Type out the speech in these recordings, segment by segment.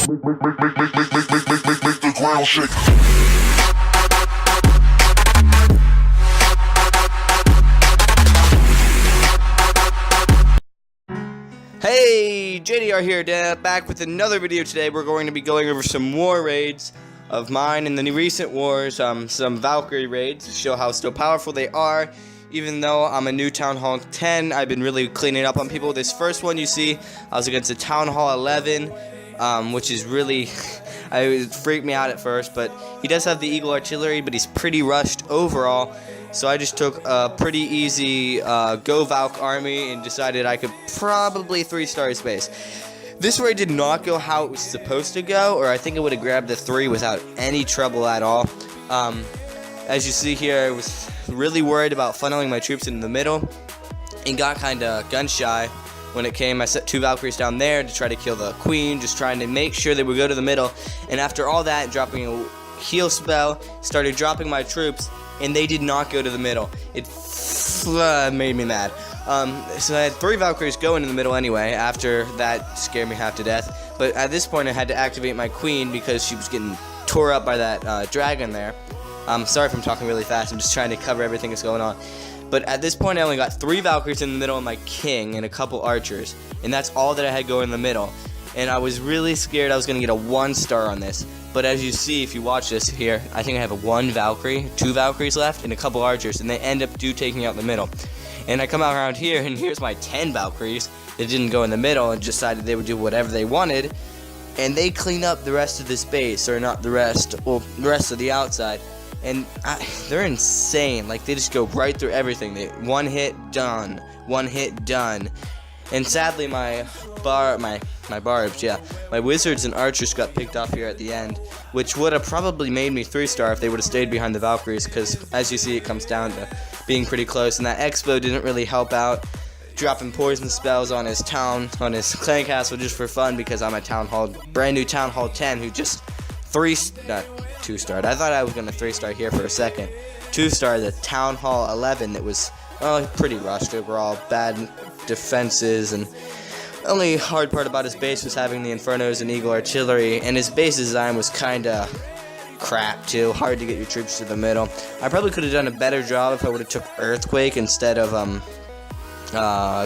Make the ground shake. Hey, JDR here, back with another video today. We're going to be going over some war raids of mine in the recent wars, some Valkyrie raids to show how still powerful they are. Even though I'm a new Town Hall 10, I've been really cleaning up on people. This first one you see, I was against a Town Hall 11, which is really, it freaked me out at first, but he does have the Eagle Artillery, but he's pretty rushed overall. So I just took a pretty easy Go Valk army and decided I could probably 3-star his base. This raid did not go how it was supposed to go, or I think it would have grabbed the 3 without any trouble at all. As you see here, I was really worried about funneling my troops in the middle and got kind of gun shy when it came. I set 2 Valkyries down there to try to kill the queen, just trying to make sure they would go to the middle. And after all that, dropping a heal spell, started dropping my troops, and they did not go to the middle. It made me mad. So I had 3 Valkyries go into the middle anyway. After that, scared me half to death. But at this point, I had to activate my queen because she was getting tore up by that dragon there. Sorry if I'm talking really fast. I'm just trying to cover everything that's going on. But at this point, I only got 3 Valkyries in the middle of my king and a couple archers. And that's all that I had going in the middle. And I was really scared I was going to get a 1-star on this. But as you see, if you watch this here, I think I have a 1 Valkyrie, 2 Valkyries left, and a couple archers. And they end up taking out the middle. And I come out around here, and here's my 10 Valkyries that didn't go in the middle and decided they would do whatever they wanted. And they clean up the rest of this base, or not the rest, well, the rest of the outside. And they're insane. Like, they just go right through everything. They one hit, done. One hit, done. And sadly, my barbs, yeah, my wizards and archers got picked off here at the end, which would have probably made me 3-star if they would have stayed behind the Valkyries, because as you see, it comes down to being pretty close. And that Expo didn't really help out, dropping poison spells on his clan castle just for fun, because I'm a brand new Town Hall 10 who just 2-starred. I thought I was gonna 3-star here for a second. 2-star the Town Hall 11 that was pretty rushed overall, bad defenses, and the only hard part about his base was having the Infernos and Eagle Artillery, and his base design was kinda crap too, hard to get your troops to the middle. I probably could have done a better job if I would have took Earthquake instead of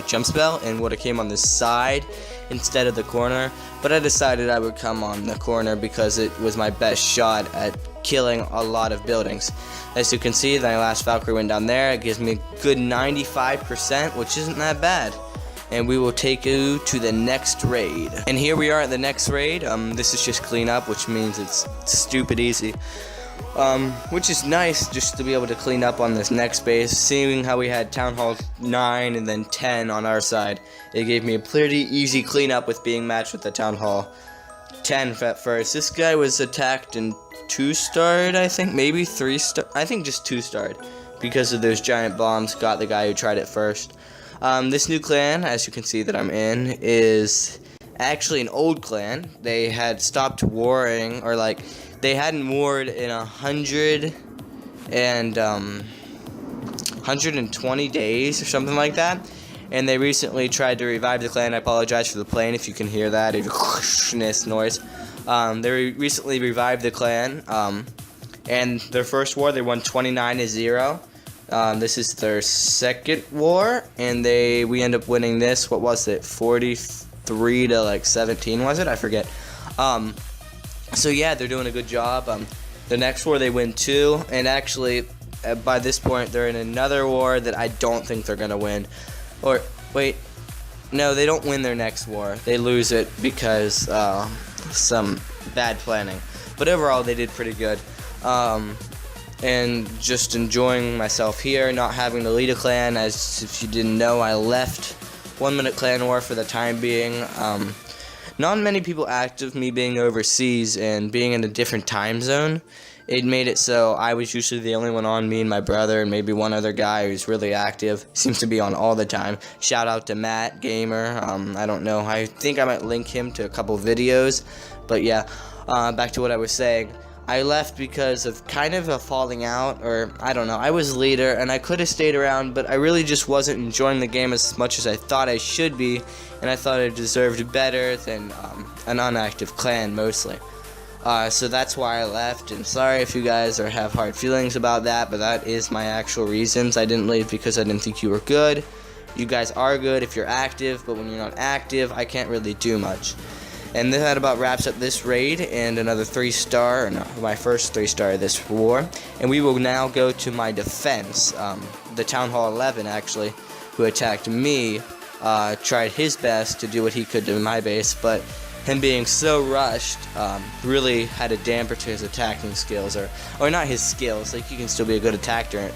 Jump Spell, and would have came on this side instead of the corner, but I decided I would come on the corner because it was my best shot at killing a lot of buildings. As you can see, my last Valkyrie went down there. It gives me a good 95%, which isn't that bad. And we will take you to the next raid. And here we are at the next raid. This is just clean up, which means it's stupid easy. Which is nice just to be able to clean up on this next base. Seeing how we had Town Hall 9 and then 10 on our side, it gave me a pretty easy cleanup with being matched with the Town Hall 10 at first. This guy was attacked and 2-starred, I think, maybe 3-star. I think just 2-starred because of those giant bombs. Got the guy who tried it first. This new clan, as you can see that I'm in, is actually an old clan. They had stopped warring, or like they hadn't warred in 120 days or something like that. And they recently tried to revive the clan. I apologize for the plane if you can hear that, whoosh noise. They recently revived the clan, and their first war, they won 29-0. This is their second war, and we end up winning this. What was it? 43 to like 17, was it? I forget. So yeah, they're doing a good job. The next war they win 2, and actually, by this point, they're in another war that I don't think they're gonna win. Or wait, no, they don't win their next war. They lose it because some bad planning. But overall, they did pretty good. And just enjoying myself here, not having to lead a clan. As if you didn't know, I left 1 Minute Clan War for the time being. Not many people active, me being overseas and being in a different time zone. It made it so I was usually the only one on, me and my brother and maybe one other guy who's really active. Seems to be on all the time. Shout out to Matt Gamer. I don't know. I think I might link him to a couple videos. But yeah, back to what I was saying. I left because of kind of a falling out, or I don't know. I was leader and I could have stayed around, but I really just wasn't enjoying the game as much as I thought I should be, and I thought I deserved better than an unactive clan mostly. So that's why I left, and sorry if you guys have hard feelings about that, but that is my actual reasons. I didn't leave because I didn't think you were good. You guys are good if you're active, but when you're not active, I can't really do much. And that about wraps up this raid and another 3-star, or no, my first 3-star of this war. And we will now go to my defense. The Town Hall 11, actually, who attacked me, tried his best to do what he could to my base, but him being so rushed really had a damper to his attacking skills, or not his skills. Like, you can still be a good attacker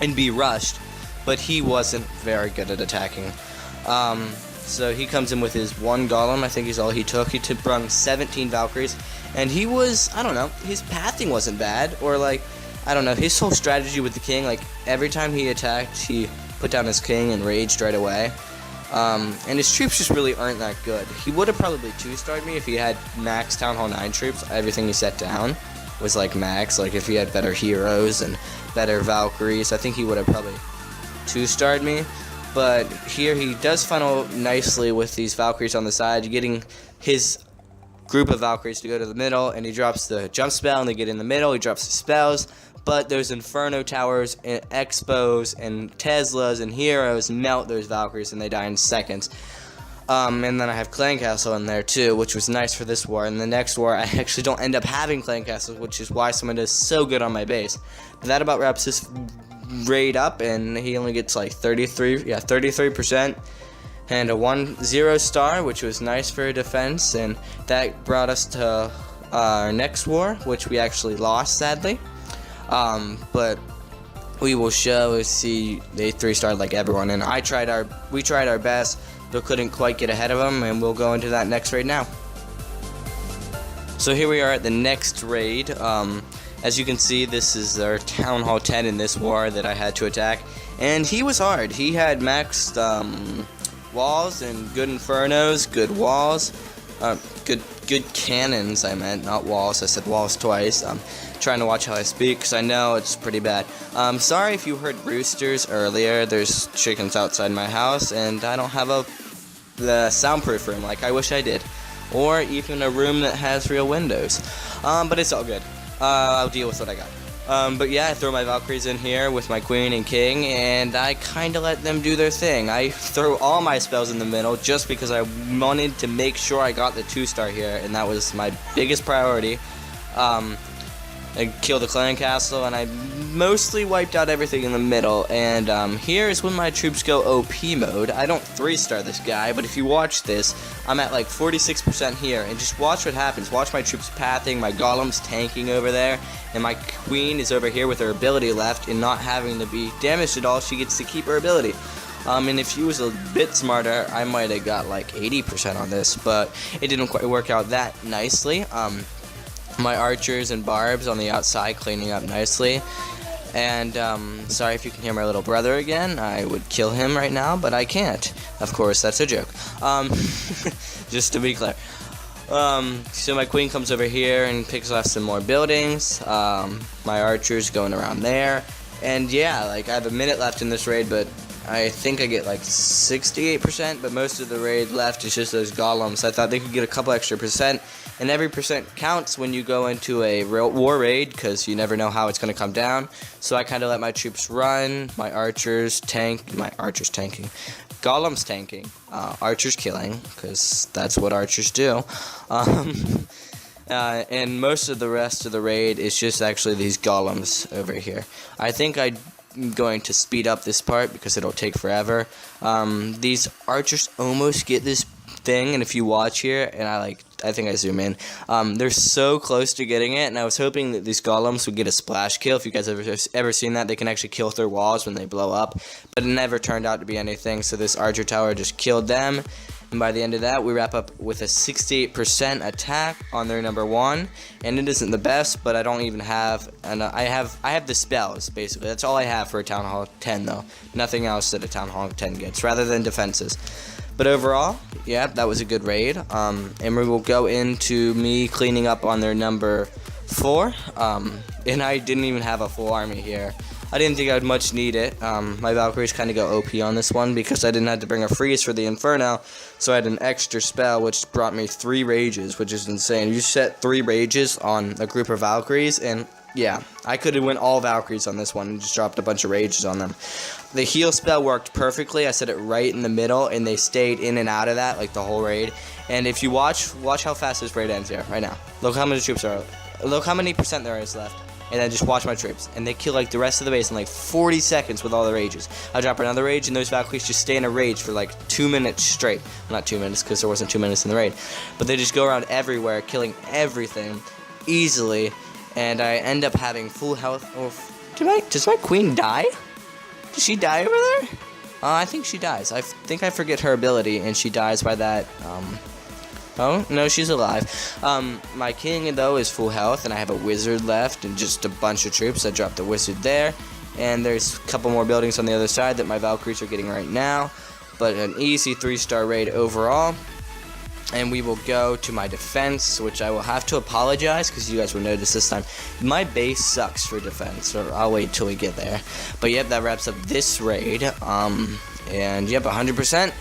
and be rushed, but he wasn't very good at attacking. So he comes in with his 1 golem. I think he's all he took. He brought 17 Valkyries, and he was, I don't know, his pathing wasn't bad, or like, I don't know, his whole strategy with the king, like every time he attacked, he put down his king and raged right away. And his troops just really aren't that good. He would have probably 2-starred me if he had max Town Hall 9 troops. Everything he set down was like max. Like if he had better heroes and better Valkyries, I think he would have probably 2-starred me. But here he does funnel nicely with these Valkyries on the side, getting his group of Valkyries to go to the middle, and he drops the jump spell and they get in the middle. He drops the spells, but those Inferno Towers and Expos and Teslas and Heroes melt those Valkyries and they die in seconds. And then I have Clan Castle in there too, which was nice for this war. And the next war I actually don't end up having Clan Castles, which is why someone does so good on my base. But that about wraps this raid up, and he only gets like 33% and a 1-0 star, which was nice for defense. And that brought us to our next war, which we actually lost, sadly. But we will see they 3-starred like everyone, and we tried our best, but couldn't quite get ahead of them, and we'll go into that next raid now. So here we are at the next raid. As you can see, this is our Town Hall 10 in this war that I had to attack, and he was hard. He had maxed walls and good infernos, good walls, good cannons. I meant, not walls. I said walls twice. Trying to watch how I speak, because I know it's pretty bad. Sorry if you heard roosters earlier. There's chickens outside my house, and I don't have the soundproof room like I wish I did, or even a room that has real windows. But it's all good. I'll deal with what I got. But yeah, I throw my Valkyries in here with my Queen and King, and I kind of let them do their thing. I throw all my spells in the middle just because I wanted to make sure I got the 2-star here, and that was my biggest priority. I killed the Clan Castle, and I mostly wiped out everything in the middle. And here is when my troops go OP mode. I don't 3-star this guy, but if you watch this, I'm at like 46% here, and just watch what happens. Watch my troops pathing, my golems tanking over there, and my queen is over here with her ability left and not having to be damaged at all. She gets to keep her ability. And if she was a bit smarter, I might have got like 80% on this, but it didn't quite work out that nicely. My archers and barbs on the outside cleaning up nicely. And sorry if you can hear my little brother again. I would kill him right now, but I can't. Of course, that's a joke. Just to be clear. So my queen comes over here and picks off some more buildings. My archers going around there. And yeah, like I have a minute left in this raid, but I think I get like 68%, but most of the raid left is just those golems. I thought they could get a couple extra percent, and every percent counts when you go into a war raid, because you never know how it's going to come down. So I kind of let my troops run, my archers tanking, golems tanking, archers killing, because that's what archers do. And most of the rest of the raid is just actually these golems over here. I think I'm going to speed up this part because it'll take forever. These archers almost get this thing, and if you watch here, and I think I zoom in, they're so close to getting it, and I was hoping that these golems would get a splash kill. If you guys ever seen that, they can actually kill through walls when they blow up, but it never turned out to be anything, so this archer tower just killed them. And by the end of that, we wrap up with a 68% attack on their number 1, and it isn't the best, but I don't even have, and I have the spells, basically. That's all I have for a Town Hall 10, though. Nothing else that a Town Hall 10 gets, rather than defenses. But overall, yeah, that was a good raid. And we will go into me cleaning up on their number 4. And I didn't even have a full army here. I didn't think I would much need it. My Valkyries kind of go OP on this one because I didn't have to bring a freeze for the Inferno, so I had an extra spell which brought me 3 rages, which is insane. You set 3 rages on a group of Valkyries, and yeah, I could have went all Valkyries on this one and just dropped a bunch of rages on them. The heal spell worked perfectly. I set it right in the middle, and they stayed in and out of that like the whole raid. And if you watch how fast this raid ends here, right now. Look how many troops are. Look how many % there is left. And then just watch my troops, and they kill like the rest of the base in like 40 seconds with all the rages. I drop another rage, and those Valkyries just stay in a rage for like 2 minutes straight. Well, not 2 minutes, because there wasn't 2 minutes in the raid. But they just go around everywhere, killing everything easily, and I end up having full health. Oh, does my queen die? Does she die over there? I think she dies. I think I forget her ability, and she dies by that. Oh, no, she's alive. My king, though, is full health, and I have a wizard left and just a bunch of troops. I dropped the wizard there, and there's a couple more buildings on the other side that my Valkyries are getting right now, but an easy 3-star raid overall. And we will go to my defense, which I will have to apologize because you guys will notice this time. My base sucks for defense, so I'll wait till we get there. But yep, that wraps up this raid. And yep, 100%.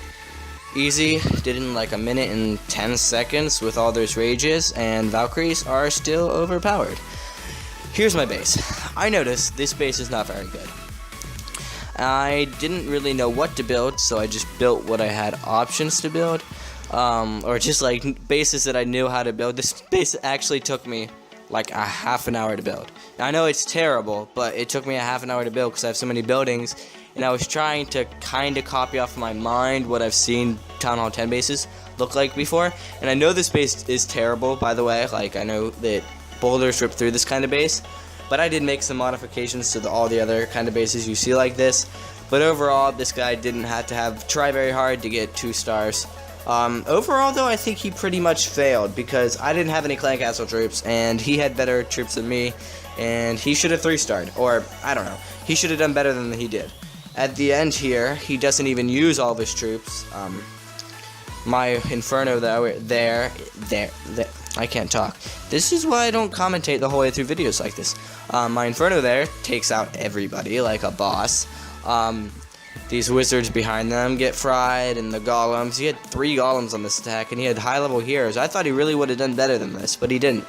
Easy, did it in like a minute and 10 seconds with all those rages, and Valkyries are still overpowered. Here's my base. I noticed this base is not very good. I didn't really know what to build, so I just built what I had options to build, or just like bases that I knew how to build. This base actually took me like a half an hour to build. Now, I know it's terrible, but it took me a half an hour to build because I have so many buildings. And I was trying to kind of copy off my mind what I've seen Town Hall 10 bases look like before. And I know this base is terrible, by the way. Like, I know that boulders rip through this kind of base. But I did make some modifications to all the other kind of bases you see like this. But overall, this guy didn't have to try very hard to get 2 stars. Overall, though, I think he pretty much failed because I didn't have any clan castle troops, and he had better troops than me. And he should have 3-starred. Or, I don't know. He should have done better than he did. At the end here, he doesn't even use all of his troops. My Inferno, though, there, I can't talk. This is why I don't commentate the whole way through videos like this. My Inferno there takes out everybody like a boss. These wizards behind them get fried, and the golems. He had 3 golems on this attack, and he had high-level heroes. I thought he really would have done better than this, but he didn't.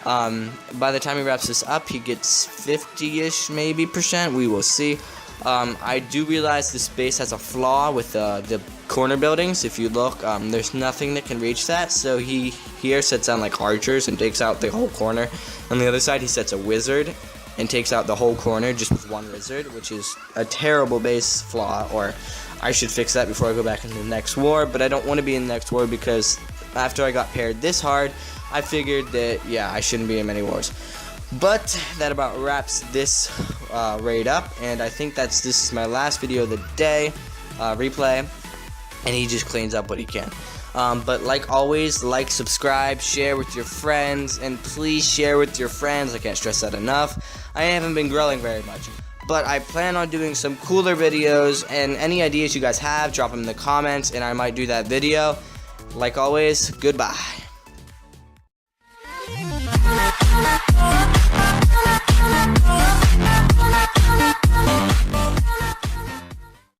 By the time he wraps this up, he gets 50-ish, maybe %. We will see. I do realize this base has a flaw with the corner buildings. If you look, there's nothing that can reach that, so he here sets down like archers and takes out the whole corner. On the other side, he sets a wizard and takes out the whole corner just with 1 wizard, which is a terrible base flaw, or I should fix that before I go back into the next war. But I don't want to be in the next war because after I got paired this hard, I figured that, yeah, I shouldn't be in many wars. But that about wraps this raid up, and I think this is my last video of the day, replay, and he just cleans up what he can. But like always, like, subscribe, share with your friends, and please share with your friends. I can't stress that enough. I haven't been growing very much, but I plan on doing some cooler videos, and any ideas you guys have, drop them in the comments, and I might do that video. Like always, goodbye.